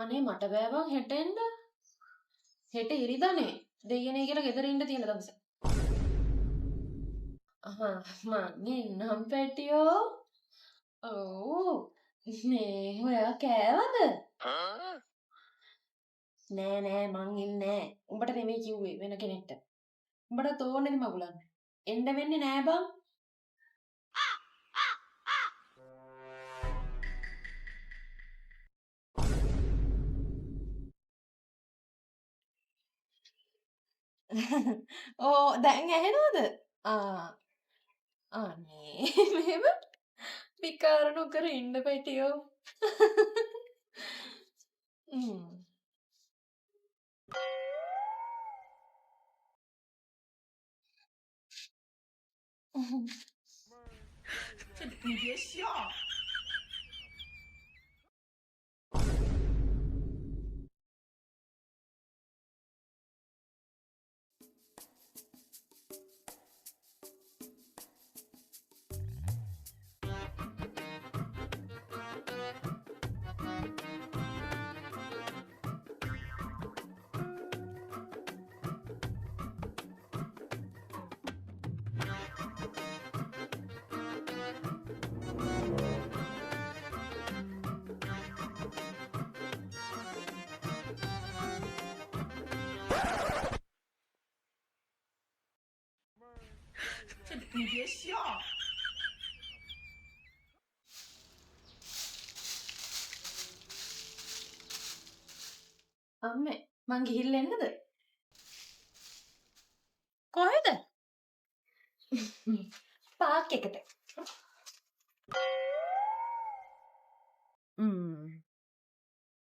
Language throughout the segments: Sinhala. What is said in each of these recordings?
අනේ මට බෑ බං හෙට එන්න. හෙට ඉරිදානේ. දෙයියනේ කියලා ගෙදර ඉන්න තියෙන දවස. මං එන්නම් පැටියෝ. ඔව්. මේ ඔයා කෑවද? නෑ නෑ මං ඉන්නේ නෑ. උඹට නෙමෙයි කිව්වේ වෙන කෙනෙක්ට. උඹට තෝරන්නේද මගුලන්න. එන්න වෙන්නේ නෑ බං. ඕ දැන් ඇහෙනවද? අනේ මෙහෙම විකාර නොකර ඉන්න පැටියෝ. ම්. 你别笑。你别笑。 අම්මේ මං ගිහිල්ලා එන්නද? කොහෙද? පාක් එකට.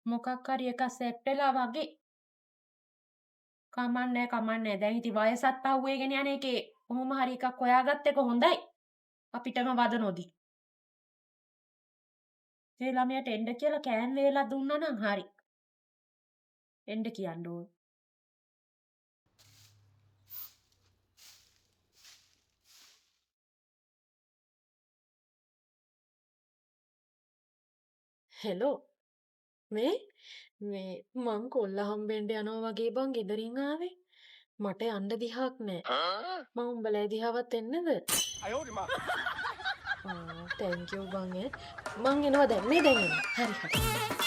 මොකක් හරි එකක් සෙට් වෙලා වගේ. කමන්නේ. දැන් ඉතින් වයසත් පහුවේගෙන යන එකේ කොහොම හරි එකක් හොයාගත්ත එක හොඳයි. අපිටම වද නොදී. ඒ ළමයාට එන්න කියලා කෑන් වේලා දුන්නා නම් හරි. එන්න කියන්න ඕන. හෙලෝ මේ මං කොල්ල හම්බෙන්න යනවා වගේ බං ගෙදරින් ආවේ. මට යන්න දිහාක් නෑ. මං උඹලා දිහාවත් එන්නද? 哎呦我的妈！ තැන්ක් යූ බං ඈ. මං එනවා දැන් එනවා. හරි.